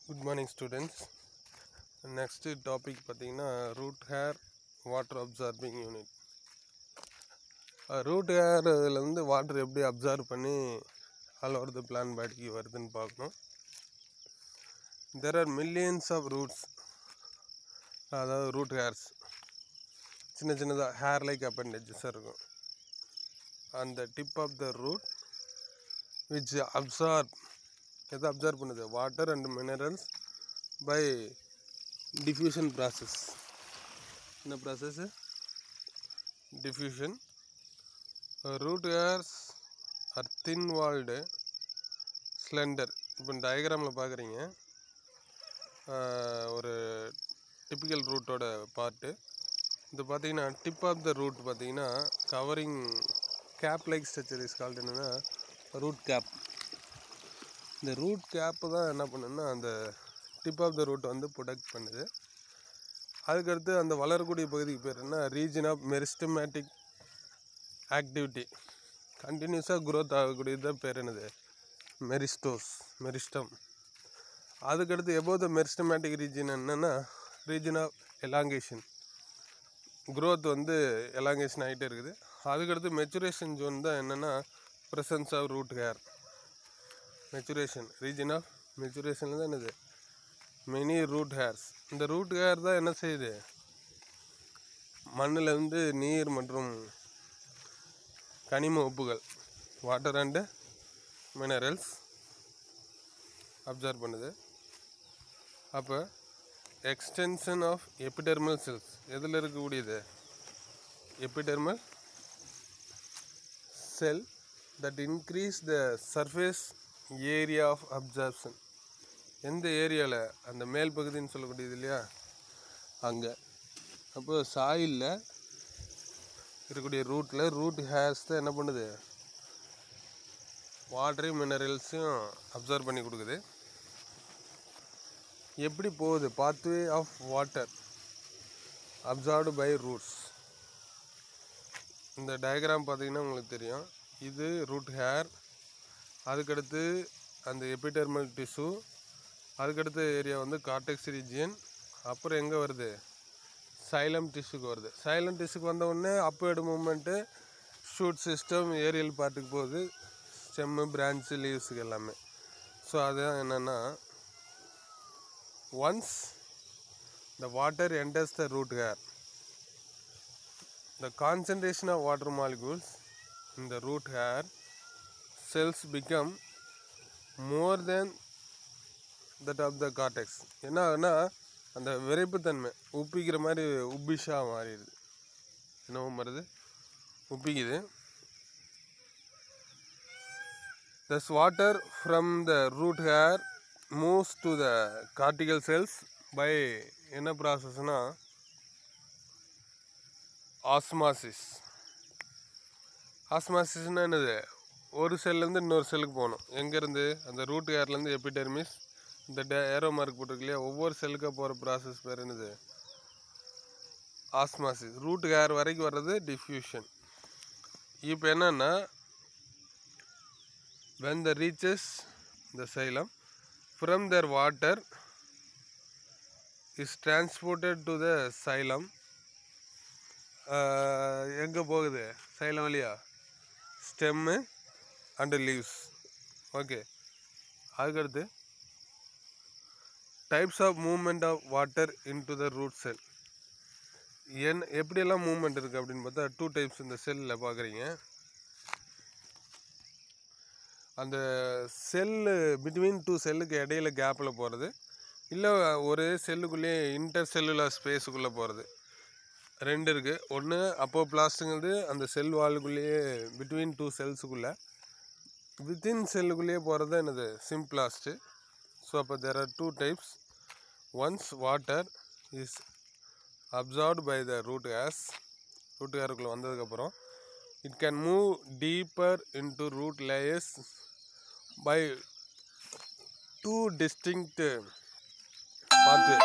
Good morning, students. Next topic பார்த்தீங்கன்னா root hair water absorbing unit. root hair இதில் water எப்படி absorb பண்ணி all over the plant பாடிக்கு வருதுன்னு பார்க்கணும். There are millions of roots, அதாவது root hairs சின்ன சின்னதாக ஹேர் லைக் அப்பெண்டேஜஸாக இருக்கும். அந்த tip of the root which எதை அப்சார்ப் பண்ணுது? Water and minerals by diffusion process. என்ன process? diffusion. root hairs are thin walled, slender. இப்போ டயக்ராமில் பார்க்குறீங்க, ஒரு டிப்பிக்கல் ரூட்டோட பார்ட்டு இது பார்த்தீங்கன்னா டிப் ஆஃப் த ரூட் பார்த்தீங்கன்னா covering cap like structure is called என்னென்னா ரூட் கேப். இந்த ரூட் கேப்பு தான் என்ன பண்ணுன்னா அந்த tip of the root protect பண்ணுது. அதுக்கடுத்து அந்த வளரக்கூடிய பகுதிக்கு பேர் என்ன? Region of meristematic activity. கண்டினியூஸாக குரோத் ஆகக்கூடியது பேர் என்னது? மெரிஸ்டம். அதுக்கடுத்து எபோவ் த மெரிஸ்டமேட்டிக் ரீஜன் என்னென்னா region of elongation. Growth elongation ஆகிட்டே இருக்குது. அதுக்கடுத்து மெச்சுரேஷன் ஜோன் தான் என்னென்னா presence of root hair. Maturation region of மெச்சுரேஷனில் தான் என்னது? Many root hairs. இந்த ரூட் ஹேர் தான் என்ன செய்யுது? மண்ணில் நீர் மற்றும் கனிம உப்புகள், வாட்டர் அண்டு மினரல்ஸ் அப்சர்வ் பண்ணுது. அப்போ எக்ஸ்டென்ஷன் ஆஃப் எபிடெர்மல் செல்ஸ் எதில் இருக்கக்கூடியது? Epidermal cell that increase the surface area of absorption. எந்த ஏரியாவில்? அந்த மேல் பகுதின்னு சொல்லக்கூடியது இல்லையா, அங்கே. அப்போது சாயிலில் இருக்கக்கூடிய ரூட் ஹேர்ஸ் தான் என்ன பண்ணுது? வாட்டரையும் மினரல்ஸையும் அப்சர்வ் பண்ணி கொடுக்குது. எப்படி போகுது? Pathway of water absorbed by roots. இந்த டயக்ராம் பார்த்தீங்கன்னா உங்களுக்கு தெரியும். இது ரூட் ஹேர், அதுக்கடுத்து அந்த எபிடெர்மல் டிஷ்யூ, அதுக்கடுத்த ஏரியா கார்டெக்ஸ் ரீஜியன். அப்புறம் எங்கே வருது? சைலம் டிஷ்யூக்கு வருது. சைலம் டிஷ்யூக்கு வந்த உடனே அப்போய்டு மூமெண்ட்டு, ஷூட் சிஸ்டம், ஏரியல் பார்ட்டுக்கு போகுது, ஸ்டெம்மு, பிரான்ச்சு, லீவ்ஸுக்கு எல்லாமே. ஸோ அதுதான் என்னென்னா, once the water enters the root hair, the concentration of water molecules in the root hair cells become more than that of the cortex. என்ன ஆகுனா அந்த விரைப்புத்தன்மை உப்பிக்கிற மாதிரி உப்பிஷாக மாறிடுது. என்னவோ மாறுது? உப்பிக்குது. Thus water from the root hair moves to the cortical cells by என்ன ப்ராசஸ்னா osmosis. ஆஸ்மாசிஸ்னால் என்னது? ஒரு செல்லேருந்து இன்னொரு செல்லுக்கு போகணும். எங்கேருந்து? அந்த ரூட் ஹேர்லேருந்து எபிடெர்மிஸ், இந்த ஏரோ மார்க் போட்டிருக்கு இல்லையா, ஒவ்வொரு செல்லுக்காக போகிற ப்ராசஸ் பேர் என்னது? ஆஸ்மாசிஸ். ரூட் ஹேர் வரைக்கும் வர்றது டிஃப்யூஷன். இப்போ என்னென்னா when the reaches the xylem from their water is transported to the xylem. எங்கே போகுது? சைலம் வழியா ஸ்டெம்மு அண்டு லீவ்ஸ். ஓகே. அதுக்கடுத்து types of movement of water into the root cell. எப்படியெல்லாம் movement இருக்குது அப்படின்னு பார்த்தா 2 டைப்ஸ் இந்த செல்லில் பார்க்குறீங்க. அந்த செல்லு பிட்வீன் 2 செல்லுக்கு இடையில கேப்பில் போகிறது, இல்லை ஒரு செல்லுக்குள்ளேயே இன்டர் செல்லுலார் ஸ்பேஸுக்குள்ளே போகிறது. 2 இருக்குது. ஒன்று அப்போ பிளாஸ்ட்டுங்கிறது அந்த செல் வாலுக்குள்ளேயே பிட்வீன் 2 செல்ஸுக்குள்ளே, வித்தின் செல்லுக்குள்ளேயே போகிறது என்னது? சிம்பிளாஸ்ட்டு. ஸோ அப்போ there are 2 types. Once water is absorbed by the root ஹேருக்குள்ளே வந்ததுக்கப்புறம் it can move deeper into root layers by 2 distinct pathway.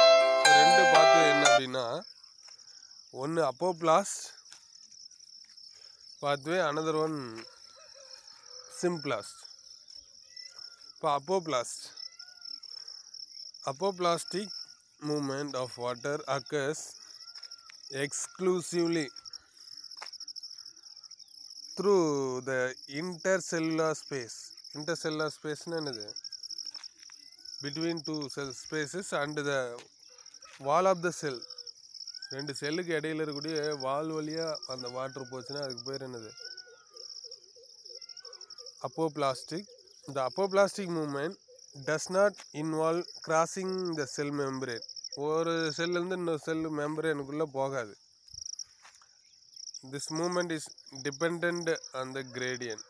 2 pathway என்ன அப்படின்னா, ஒன்று apoplast pathway, another one symplast. இப்போ apoplast apoplastic movement of water occurs exclusively through the intercellular space. Intercellular space என்னது? Between two cell spaces and the wall of the cell. ரெண்டு செல்லுக்கு இடையில இருக்கக்கூடிய வால் வழியா அந்த வாட்டர் போச்சுன்னா அதுக்கு பேர் என்னது? Apoplastic. The apoplastic movement does not involve crossing the cell membrane. ஒரு செல்லேருந்து இன்னொரு செல் மெம்பரேனுக்குள்ளே போகாது. This movement is dependent on the gradient.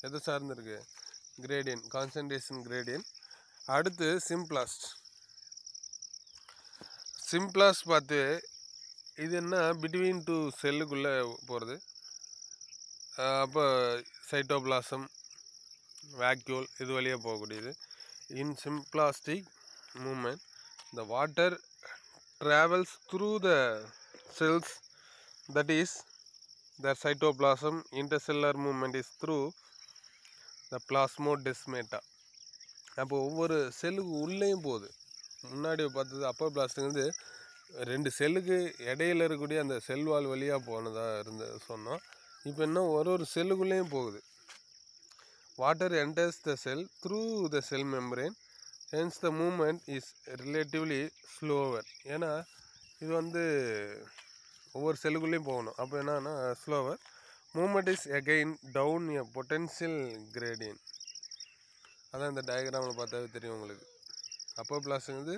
எது சார்ந்திருக்கு? Gradient, concentration gradient. அடுத்து சிம்ப்ளாஸ்ட். சிம்ப்ளாஸ்ட் பார்த்து இது என்ன பிட்வீன் டூ செல்லுக்குள்ளே போகிறது. அப்போ சைட்டோபிளாசம், வேக்யூல் இது வழியாக போகக்கூடியது. இன் சிம்ப்ளாஸ்டிக் moment the water travels through the cells, that is the cytoplasm. Intercellular movement is through the plasmodesmata. அப்போ ஒவ்வொரு செல்லுக்கு உள்ளேயும் போகுது. முன்னாடி பார்த்தது அப்போபிளாஸ்ட் வந்து ரெண்டு செல்லுக்கு இடையில இருக்கக்கூடிய அந்த செல் வால் வழியாக போனதாக சொன்னோம். இப்போ என்ன ஒரு செல்லுக்குள்ளேயும் போகுது. Water enters the cell through the cell membrane. Hence the movement is relatively slower. ஏன்னா இது வந்து ஒவ்வொரு செல்லுக்குள்ளேயும் போகணும். அப்போ என்னன்னா slower. Movement is again down a potential gradient. அதான் இந்த டயக்ராமில் பார்த்தாவே தெரியும் உங்களுக்கு. அப்போபிளாஸ்ட் வந்து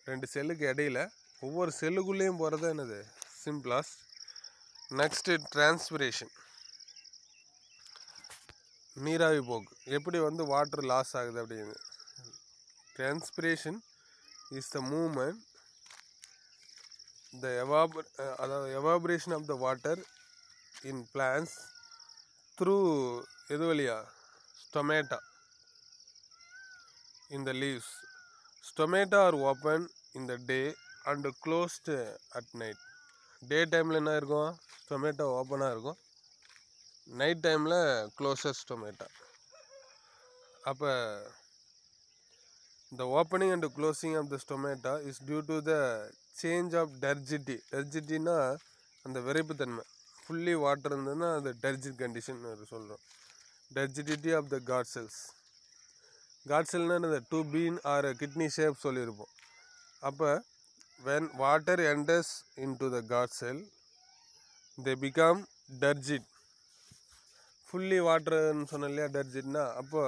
ரெண்டு செல்லுக்கு இடையில ஒவ்வொரு செல்லுக்குள்ளேயும் போகிறது என்னது? சிம்ப்ளாஸ்ட். நெக்ஸ்ட்டு டிரான்ஸ்பிரேஷன், நீராவி போக்கு. எப்படி வந்து வாட்டர் லாஸ் ஆகுது அப்படின்னு. Transpiration is the movement, the evaporation of the water in plants through எது வழியா? Stomata in the leaves. Stomata are open in the day and closed at night. Day டைமில் என்ன இருக்கும்? ஸ்டொமேட்டோ ஓப்பனாக இருக்கும். நைட் டைமில் க்ளோஸர் ஸ்டொமேட்டா. அப்போ the opening and closing of the stomata is due to the change of turgidity. Turgidity னா அந்த விரைப்புத்தன்மை. Fully water இருந்ததுன்னா அது டர்ஜிட் கண்டிஷன் சொல்கிறோம். turgidity of the guard cells. guard cellனா அந்த two bean or kidney shape சொல்லியிருப்போம். அப்போ when water enters into the guard cell, they become turgid. Fully வாட்டர்னு சொன்னோம் இல்லையா டர்ஜிட்னா. அப்போ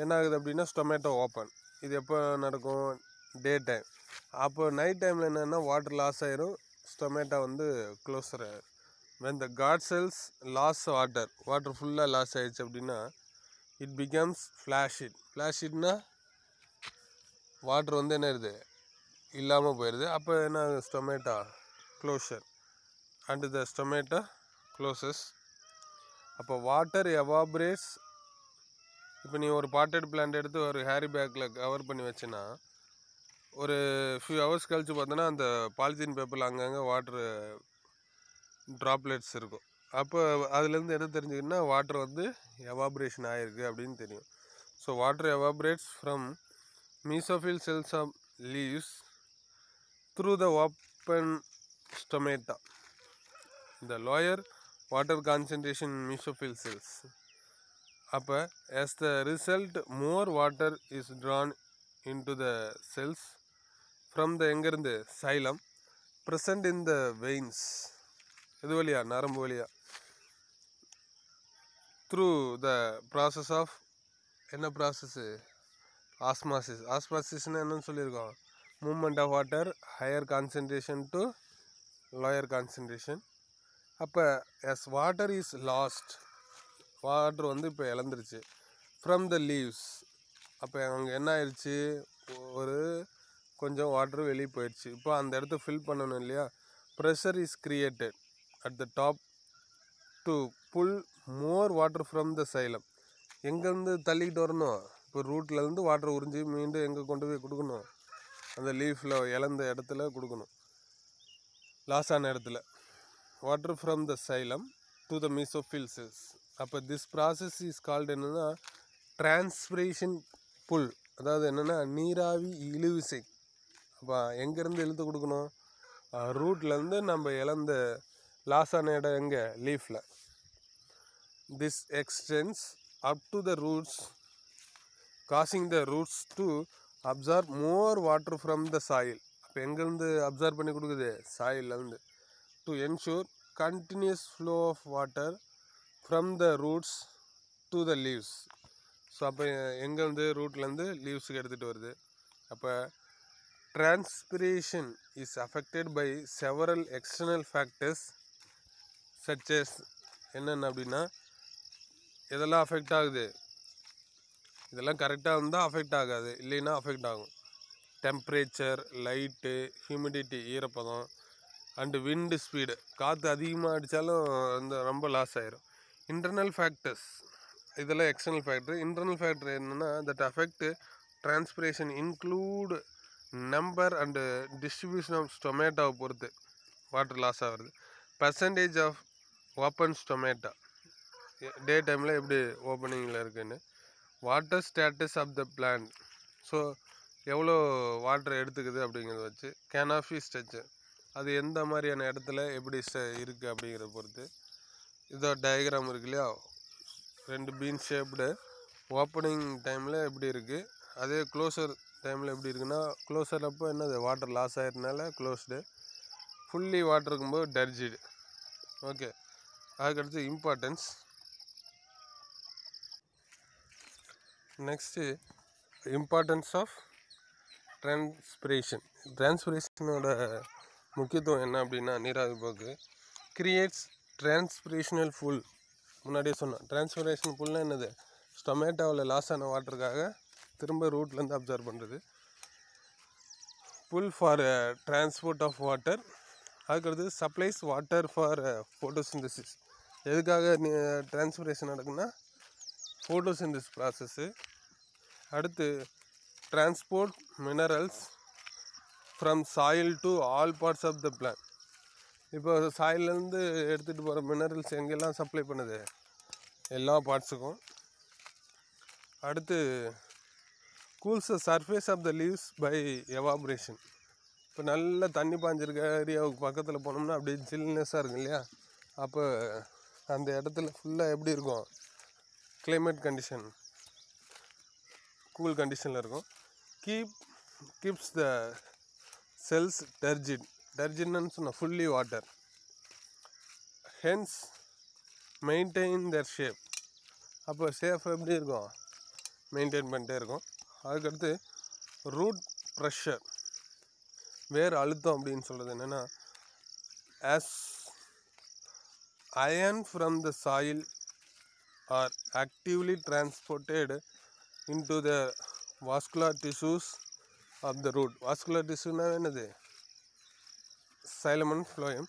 என்ன ஆகுது அப்படின்னா ஸ்டொமேட்டோ ஓப்பன். இது எப்போ நடக்கும்? Day time. அப்போ நைட் டைமில் என்னென்னா வாட்டர் லாஸ் ஆயிரும், ஸ்டொமேட்டோ வந்து க்ளோஸர் ஆயிரும். when the guard cells loss water ஃபுல்லாக லாஸ் ஆயிடுச்சு அப்படின்னா it becomes flaccid. flacidனா வாட்டர் வந்து என்ன இருக்குது? இல்லாமல் போயிடுது. அப்போ என்ன? Stomata closure and the stomata closes. அப்போ வாட்டர் எவாபரேட்ஸ். இப்போ நீ ஒரு பாட்டட் பிளான்ட் எடுத்து ஒரு ஹேரி பேக்கில் கவர் பண்ணி வச்சுன்னா ஒரு ஃபியூ ஹவர்ஸ் கழித்து பார்த்தோன்னா அந்த பாலித்தீன் பேப்பரில் அங்கங்கே வாட்ரு ட்ராப்லெட்ஸ் இருக்கும். அப்போ அதுலேருந்து என்ன தெரிஞ்சுக்கிட்டுனா வாட்டர் வந்து எவாபரேஷன் ஆகிருக்கு அப்படின்னு தெரியும். So water evaporates from mesophyll cells of leaves through the open stomata. இந்த lower water concentration mesophyll cells. அப்போ as the result more water is drawn into the cells from the எங்கேருந்து? Xylem present in the veins. இது வழியா? நரம்பு வழியா. through the process of என்ன process? Osmosis. ஆஸ்மாசிஸ்னால் என்னன்னு சொல்லியிருக்கோம்? Movement of water higher concentration to lower concentration. அப்போ as water is lost, water வந்து இப்போ இழந்துருச்சு ஃப்ரம் த லீவ்ஸ். அப்போ அங்கே என்ன ஆயிடுச்சு? ஒரு கொஞ்சம் வாட்டர் வெளியே போயிடுச்சு. இப்போ அந்த இடத்த ஃபில் பண்ணணும் இல்லையா? Pressure is created at the top to pull more water from the xylem. எங்கேருந்து தள்ளிக்கிட்டு வரணும்? இப்போ ரூட்லேருந்து வாட்டர் உறிஞ்சி மீண்டும் எங்கே கொண்டு போய் கொடுக்கணும்? அந்த லீஃபில் இழந்த இடத்துல கொடுக்கணும், லாஸ் ஆன இடத்துல. Water from the xylem to the mesophyll cells. அப்போ திஸ் ப்ராசஸ் இஸ் கால்டு என்னன்னா டிரான்ஸ்பிரேஷன் புல். அதாவது என்னென்னா நீராவி இழுவிசை. அப்போ எங்கேருந்து இழுத்து கொடுக்கணும்? ரூட்லேருந்து நம்ம இழந்த லாஸ் ஆன இடம் எங்கே? லீஃபில். This extends up to the roots causing the roots to absorb more water from the soil. அப்போ எங்கேருந்து அப்சார்ப் பண்ணி கொடுக்குது? சாயிலேருந்து. To ensure continuous flow of water from the roots to the leaves. So அப்போ எங்கேருந்து? ரூட்லேருந்து லீவ்ஸுக்கு எடுத்துகிட்டு வருது. அப்போ transpiration is affected by several external factors such as என்னென்ன அப்படின்னா எதெல்லாம் அஃபெக்ட் ஆகுது? இதெல்லாம் கரெக்டாக இருந்தால் அஃபெக்ட் ஆகாது, இல்லைன்னா அஃபெக்ட் ஆகும். டெம்பரேச்சர், லைட்டு, ஹியூமிடிட்டி, ஈரப்பதம், அண்டு விண்டு ஸ்பீடு. காற்று அதிகமாக அடித்தாலும் ரொம்ப லாஸ் ஆகிரும். இன்டர்னல் ஃபேக்டர்ஸ், இதெல்லாம் எக்ஸ்டர்னல் ஃபேக்டர். இன்டர்னல் ஃபேக்டர் என்னென்னா that affect transpiration include number and distribution of ஸ்டொமேட்டோவை பொறுத்து வாட்டர் லாஸ் ஆகுது. Percentage of open stomata, day டைமில் எப்படி ஓப்பனிங்கில் இருக்குன்னு. Water status of the plant, so எவ்வளோ வாட்டர் எடுத்துக்குது அப்படிங்கிறத வச்சு. கேனாஃபி ஸ்ட்ரக்சர், அது எந்த மாதிரியான இடத்துல எப்படி இருக்குது அப்படிங்கிறத பொறுத்து. இதோ டயக்ராம் இருக்கு இல்லையா, 2 பீன் ஷேப்டு ஓப்பனிங் டைமில் எப்படி இருக்குது, அதே க்ளோசர் டைமில் எப்படி இருக்குன்னா, க்ளோசர் அப்போ என்னது வாட்டர் லாஸ் ஆகிறதுனால க்ளோஸ்டு, ஃபுல்லி வாட்டர் இருக்கும்போது டர்ஜிடு. ஓகே, அதுக்கடுத்து importance. Next importance of transpiration. டிரான்ஸ்பிரேஷனோட முக்கியத்துவம் என்ன அப்படின்னா, நீராவி போக்கு கிரியேட்ஸ் டிரான்ஸ்பிரேஷனல் புல். முன்னாடியே சொன்னோம், டிரான்ஸ்பிரேஷன் புல்னால் என்னது? ஸ்டொமேட்டோவில் லாஸ் ஆன வாட்டருக்காக திரும்ப ரூட்லேருந்து அப்சர்வ் பண்ணுறது. Pull for transport of water. அதுக்கடுத்து சப்ளைஸ் வாட்டர் ஃபார் ஃபோட்டோசிந்தசிஸ். எதுக்காக டிரான்ஸ்பிரேஷன் நடக்குன்னா ஃபோட்டோசிந்தசிஸ் ப்ராசஸ்ஸு. அடுத்து transport minerals from soil to all parts of the plant. இப்போ சாயிலேருந்து எடுத்துகிட்டு போகிற மினரல்ஸ் எங்கெல்லாம் சப்ளை பண்ணுது? எல்லா பார்ட்ஸுக்கும். அடுத்து cools the surface of the leaves by evaporation. இப்போ நல்ல தண்ணி பாஞ்சிருக்க ஏரியாவுக்கு பக்கத்தில் போனோம்னா அப்படியே ஜில்னஸாக இருக்கும் இல்லையா, அப்போ அந்த இடத்துல ஃபுல்லாக எப்படி இருக்கும்? கிளைமேட் கண்டிஷன் கூல் கண்டிஷனில் இருக்கும். Keeps the cells turgid. டர்ஜிட்னு சொன்னால் fully water. Hence maintain their shape. அப்போ ஷேப் எப்படி இருக்கும்? மெயின்டைன் பண்ணிட்டே இருக்கும். அதுக்கடுத்து ரூட் ப்ரெஷர், வேர் அழுத்தம் அப்படின்னு சொல்கிறது என்னென்னா, as ion from the soil are actively transported into the vascular tissues of the root. Vascular tissue na enadhu? Xylem and phloem.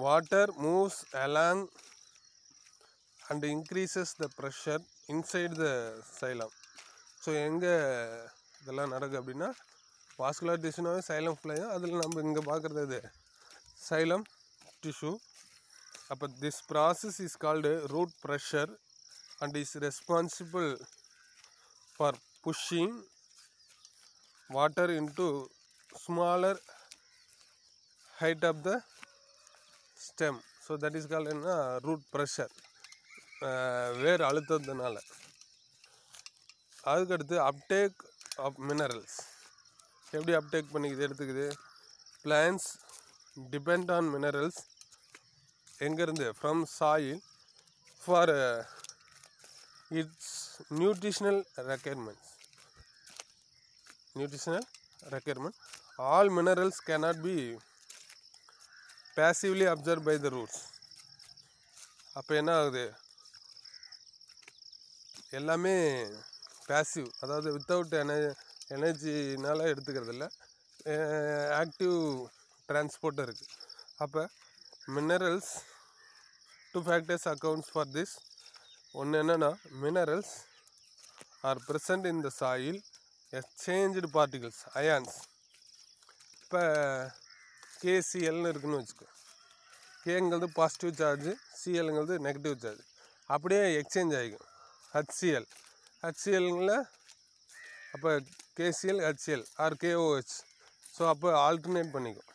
Water moves along and increases the pressure inside the xylem. So enga idella nadakku appadina vascular tissue na xylem phloem, adula நம்ம இங்க பார்க்கிறது இது xylem tissue. அப்ப this process is called root pressure and is responsible for pushing water into smaller height of the stem. So that is called root pressure. வேர் அழுத்தத்தினால. அதுக்கடுத்து uptake of minerals. எப்படி uptake பண்ணிக்குது, எடுத்துக்குது? Plants depend on minerals. எங்கேருந்து? From soil for its nutritional requirements. All minerals cannot be passively absorbed by the roots. அப்போ என்ன ஆகுது? எல்லாமே பேசிவ், அதாவது வித்தவுட் எனர்ஜினால் எடுத்துக்கிறது இல்லை, ஆக்டிவ் டிரான்ஸ்போர்ட்டர் இருக்குது. அப்போ minerals 2 factors accounts for this. ஒன்று என்னென்னா, minerals are present in the soil exchange particles, ions. இப்போ கேசிஎல்னு இருக்குன்னு வச்சுக்கோ. கேங்கிறது பாசிட்டிவ் சார்ஜு, சிஎல்ங்கிறது நெகட்டிவ் சார்ஜ். அப்படியே எக்ஸ்சேஞ்ச் ஆகிக்கும். ஹச்சிஎல்ல அப்போ KCl HCl or KOH. So அப்போ ஆல்டர்னேட் பண்ணிக்கும்.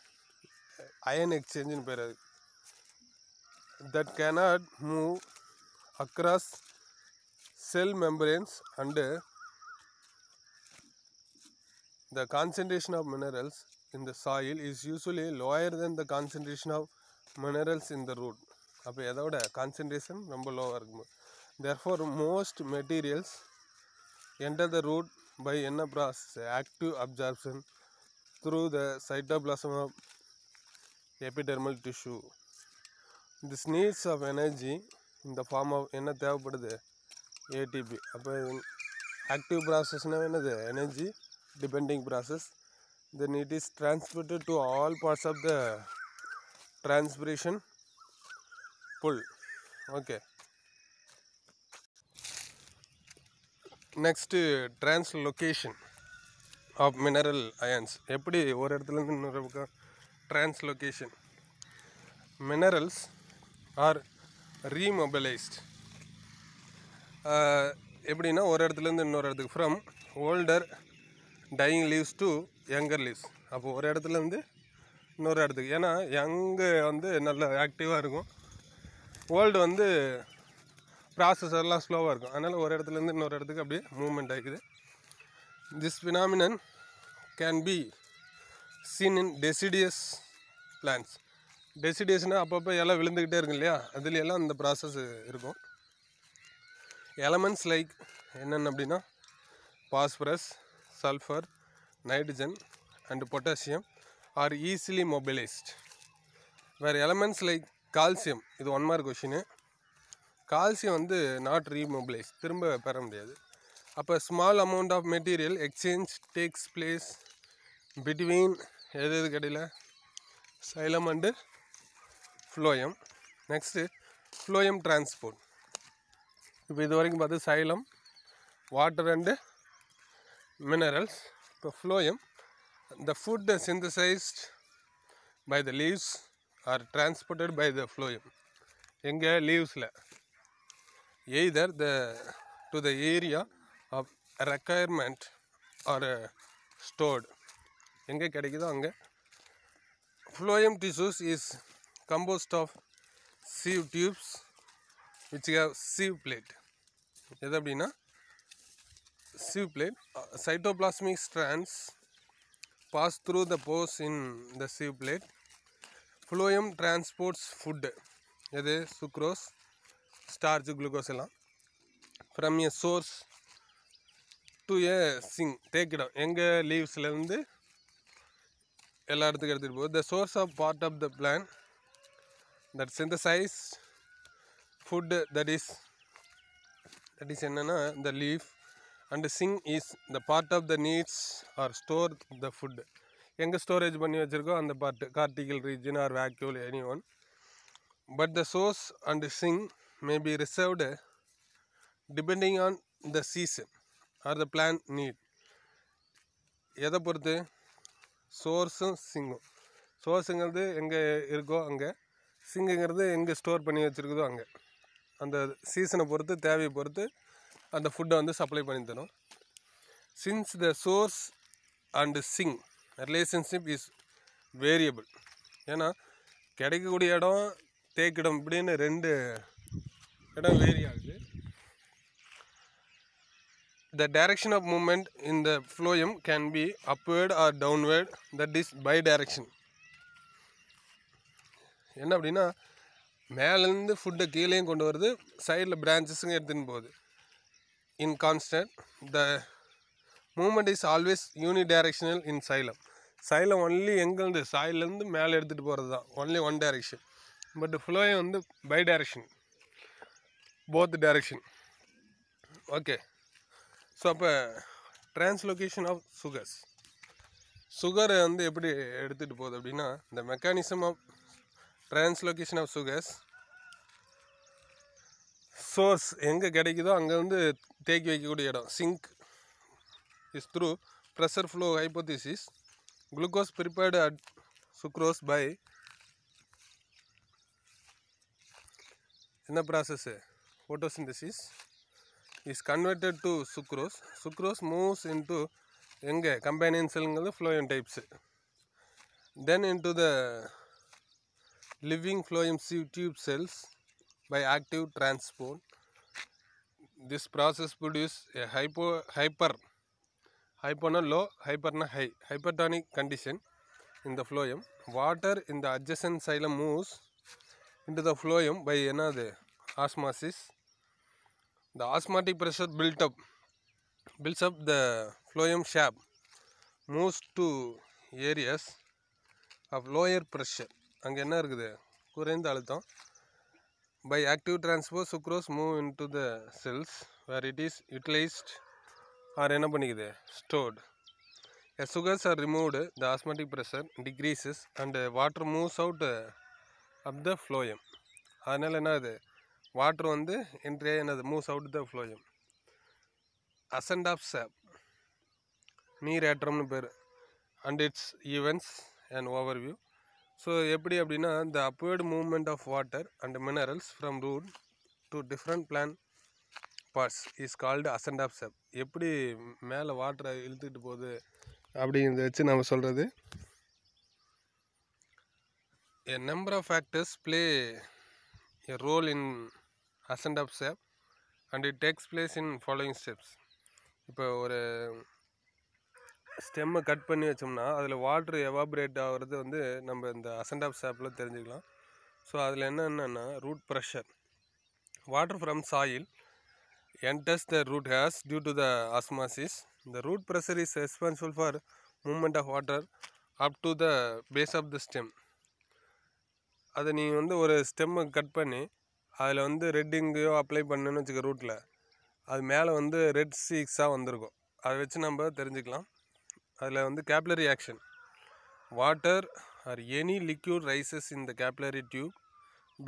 அயன் எக்ஸ்சேஞ்சுன்னு பேர் அது. That cannot move across cell membranes and the concentration of minerals in the soil is usually lower than the concentration of minerals in the root. அப்போ எதோட concentration ரொம்ப லோவாக இருக்கும். therefore most materials enter the root by என்ன process? active absorption through the cytoplasm of epidermal tissue. This needs of energy in the form of என்ன தேவைப்படுது? ATP. அப்போ active ப்ராசஸ்னால் என்னது? Energy depending process. Then it is transported to all parts of the transpiration pool. Okay. Next, translocation of mineral ions. எப்படி ஒரு இடத்துலேருந்து இன்னொரு பக்கம் translocation. Minerals are remobilized. எப்படின்னா ஒரு இடத்துலேருந்து இன்னொரு இடத்துக்கு from older dying leaves to younger leaves. அப்போ ஒரு இடத்துலேருந்து இன்னொரு இடத்துக்கு. ஏன்னா யங்கு வந்து நல்ல ஆக்டிவாக இருக்கும், ஓல்டு வந்து ப்ராசஸ் எல்லாம் ஸ்லோவாக இருக்கும். அதனால் ஒரு இடத்துலேருந்து இன்னொரு இடத்துக்கு அப்படியே மூவ்மெண்ட் ஆகிக்குது. This phenomenon can be seen in deciduous plants. டெசிடியஸ்னால் அப்பப்போ எல்லாம் விழுந்துக்கிட்டே இருக்கும் இல்லையா, அதுலையெல்லாம் இந்த ப்ராசஸ் இருக்கும். எலமெண்ட்ஸ் லைக் என்னென்ன அப்படின்னா phosphorus, sulphur, nitrogen and potassium are easily mobilised. வேறு எலமெண்ட்ஸ் லைக் கால்சியம், இது 1 மார்க் கொஷினு. கால்சியம் வந்து நாட் ரீமொபிலைஸ், திரும்ப பெற முடியாது. அப்போ small amount of material exchange takes place between எதுக்கு இடையில்? Xylem and phloem. Next phloem transport. இப்போ இது வரைக்கும் பார்த்து சைலம், வாட்டர் அண்டு மினரல்ஸ். இப்போ phloem, the food synthesized by the leaves are transported by the phloem. எங்கே? லீவ்ஸில். either to the area of requirement or stored. எங்கே கிடைக்குதோ அங்கே. phloem tissues is composed of sieve tubes which have sieve plate. எது அப்படின்னா sieve plate. Cytoplasmic strands pass through the pores in the sieve plate. phloem transports food, எது? Sucrose, starch, glucose எல்லாம் from a source to a sink. தேக்கிடம் எங்கே? லீவ்ஸ்லேருந்து எல்லா இடத்துக்கும் எடுத்துகிட்டு போகுது. the source of part of the plant that synthesized food, that is என்னன்னா the leaf, and sink is the part of the needs or store the food. எங்கே storage பண்ணி வச்சுருக்கோ அந்த part, cortical region or vacuole, any one. But the source and sink may be reserved depending on the season or the plant need. எதை பொறுத்து? சோர்ஸும் சிங்கும். சோர்ஸுங்கிறது எங்கே இருக்கோ அங்கே, சிங்குங்கிறது எங்கே ஸ்டோர் பண்ணி வச்சுருக்குதோ அங்கே. அந்த சீசனை பொறுத்து, தேவையை பொறுத்து அந்த ஃபுட்டை வந்து சப்ளை பண்ணி தரும். Since the source and sink relationship is variable. ஏன்னா கிடைக்கக்கூடிய இடம், தேக்கிடம், இப்படின்னு 2 இடம் வேரி ஆகுது. The direction of movement in the phloem can be upward or downward, that is by direction. என்ன அப்படின்னா மேலேருந்து ஃபுட்டை கீழேயும் கொண்டு வருது, சைடில் பிரான்ச்சஸுங்க எடுத்துன்னு போகுது. In constant the movement is always unidirectional in xylem. Xylem only எங்கேருந்து? சாயிலேருந்து மேலே எடுத்துகிட்டு போகிறது தான், ஒன்லி 1 டைரக்ஷன். பட் ஃப்ளோயம் வந்து by direction, both direction. Okay. So அப்போ டிரான்ஸ்லொகேஷன் ஆஃப் சுகர்ஸ். சுகரை வந்து எப்படி எடுத்துகிட்டு போகுது அப்படின்னா, இந்த mechanism of translocation of sugars, source எங்கே கிடைக்குதோ அங்கே வந்து தேக்கி வைக்கக்கூடிய இடம், sink, is through pressure flow hypothesis. Glucose prepared at sucrose by என்ன process? Photosynthesis. is converted to sucrose. Sucrose moves into companion cell phloem types, then into the living phloem tube cells by active transport. This process produces a hypertonic condition in the phloem. Water in the adjacent xylem moves into the phloem by osmosis. The osmotic pressure builds up the phloem shaft, moves to areas of lower pressure. அங்கே என்ன இருக்குது, குறைந்த அழுத்தம். By active transport, sucrose move into the cells where it is utilized or என்ன பண்ணிக்குது, stored. As sugars are removed, the osmotic pressure decreases and water moves out of the phloem. அதனால் என்னது, water வந்து entry என்னது moves out the phloem. Ascent of sap, நீரேற்றம்னு பேர். And its events and overview. So எப்படி அப்படின்னா, the upward movement of water and minerals from root to different plant parts is called ascent of sap. எப்படி மேலே வாட்டரை இழுத்துட்டு போகுது அப்படிங்கிறத வச்சு நம்ம சொல்கிறது. A number of factors play a role in ascent of sap and it takes place in following steps. இப்போ ஒரு ஸ்டெம்மை கட் பண்ணி வச்சோம்னா அதில் வாட்ரு எவாபரேட் ஆகிறது வந்து நம்ம இந்த அசெண்ட் ஆஃப் சாப்பில் தெரிஞ்சுக்கலாம். ஸோ அதில் என்னென்னா, root pressure, water from soil enters the root hairs due to the osmosis. The root pressure is responsible for movement of water up to the base of the stem. அதை நீ வந்து ஒரு ஸ்டெம்மை cut பண்ணி அதில் வந்து ரெட்டிங்கையோ apply பண்ணுன்னு வச்சுக்க ரூட்டில், அது மேலே வந்து ரெட் சீக்ஸாக வந்திருக்கும். அதை வச்சு நம்ம தெரிஞ்சுக்கலாம். அதில் வந்து capillary action, water or any liquid rises in the capillary tube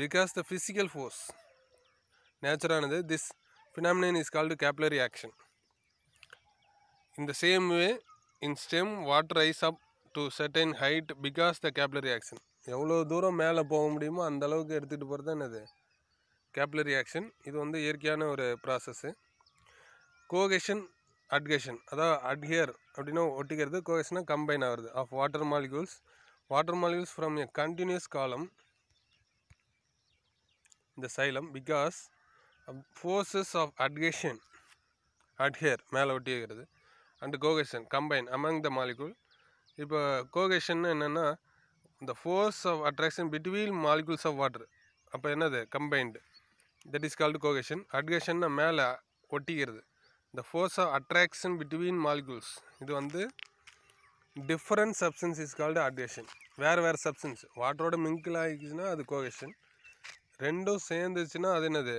because the physical force nature ஆனது. This phenomenon is called capillary action. In the same way, in stem water rise up to certain height because the capillary action. எவ்வளோ தூரம் மேலே போக முடியுமோ அந்த அளவுக்கு எடுத்துகிட்டு போகிறது தான் என்னது, capillary action. இது வந்து இயற்கையான ஒரு ப்ராசஸ்ஸு. கோகேஷன், அட்கேஷன், அதாவது அட்ஹியர் அப்படின்னா ஒட்டிக்கிறது, கோகேஷனாக கம்பைன் ஆகுறது of water molecules from a continuous column இந்த xylem because forces of adhere மேலே ஒட்டிக்கிறது and cohesion combine among the molecule. இப்போ கோகேஷன் என்னென்னா, இந்த force of attraction between molecules of water, அப்போ என்னது combined, that is called cohesion. அட்கேஷன்னா மேலே ஒட்டிக்கிறது, the force of attraction between molecules. இது வந்து different substance is called adhesion. வேறு சப்ஸ்டன்ஸ் வாட்டரோட மிங்கிள் ஆகிடுச்சுன்னா அது கோகேஷன், ரெண்டும் சேர்ந்துச்சுன்னா அது என்னது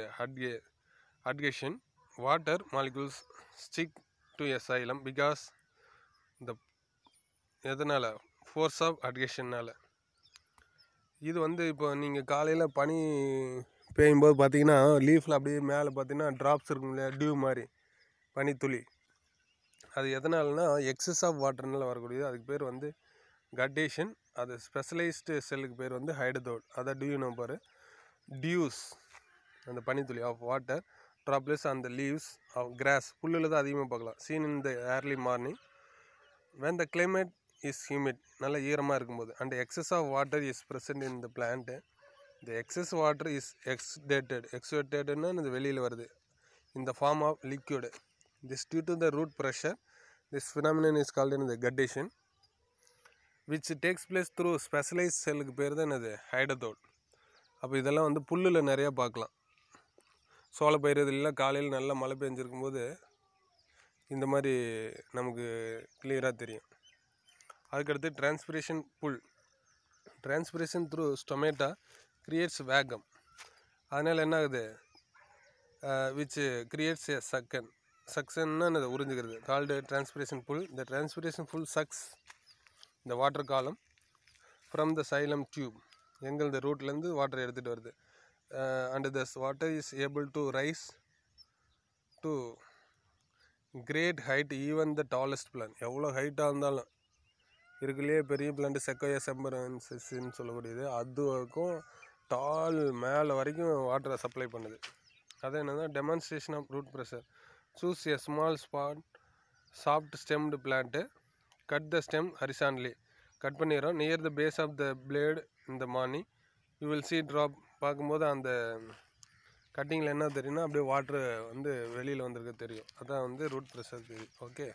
adhesion. Water molecules stick to a xylem because இந்த எதனால், ஃபோர்ஸ் ஆஃப் அட்கேஷனால். இது வந்து இப்போ நீங்கள் காலையில் பனி பெய்யும்போது பார்த்தீங்கன்னா லீஃபில் அப்படியே மேலே பார்த்தீங்கன்னா ட்ராப்ஸ் இருக்கும் இல்லையா, டியூ மாதிரி பனித்துளி. அது எதனால்னா எக்ஸஸ் ஆஃப் வாட்டர்னால வரக்கூடியது. அதுக்கு பேர் வந்து கட்டேஷன். அது ஸ்பெஷலைஸ்டு செல்லுக்கு பேர் வந்து ஹைடதோட். அதை டியூ பாரு, டியூஸ் அந்த பனித்துளி of water droplets on the leaves of grass, புல்லில் தான் அதிகமாக பார்க்கலாம். Seen in the early morning when the climate is humid, நல்ல ஈரமாக இருக்கும்போது, and excess of water is present in the plant. The excess water is exudated னா இது வெளியில் வருது in the form of liquid. This due to the root pressure. This phenomenon is called in the guttation, which takes place through specialized செல்லுக்கு பேர் தான் என்னது ஹைடதோட். அப்போ இதெல்லாம் வந்து புல்லில் நிறையா பார்க்கலாம். சோளப்பயிர் இதெல்லாம் காலையில் நல்லா மழை பெஞ்சிருக்கும்போது இந்த மாதிரி நமக்கு கிளியராக தெரியும். அதுக்கடுத்து டிரான்ஸ்பிரேஷன் த்ரூ ஸ்டொமேட்டா கிரியேட்ஸ் வேகம். அதனால் என்ன ஆகுது, which creates a suctionனா என்னது உறிஞ்சிக்கிறது, called transpiration pull. The transpiration pull sucks the water column from the xylem tube. எங்கள் ரூட்லேருந்து வாட்டர் எடுத்துகிட்டு வருது. And this water is able to rise to great height even the tallest plant. எவ்வளோ ஹைட்டாக இருந்தாலும், இருக்குல்லையே பெரிய plant sequoia செம்பரன்சின்னு சொல்லக்கூடியது, அதுக்கும் டால் மேலே வரைக்கும் வாட்டரை சப்ளை பண்ணுது. அது என்னன்னா demonstration of root pressure. Choose a small spot, soft stemmed plant. Cut the stem horizontally. Cut பண்ணிடுறோம். Near the base of the blade இந்த morning you will see drop. பார்க்கும்போது அந்த கட்டிங்கில் என்ன தெரியும்னா அப்படியே வாட்ரு வந்து வெளியில் வந்திருக்க தெரியும். அதான் வந்து ரூட் ப்ரெஷர் தெரியும். ஓகே.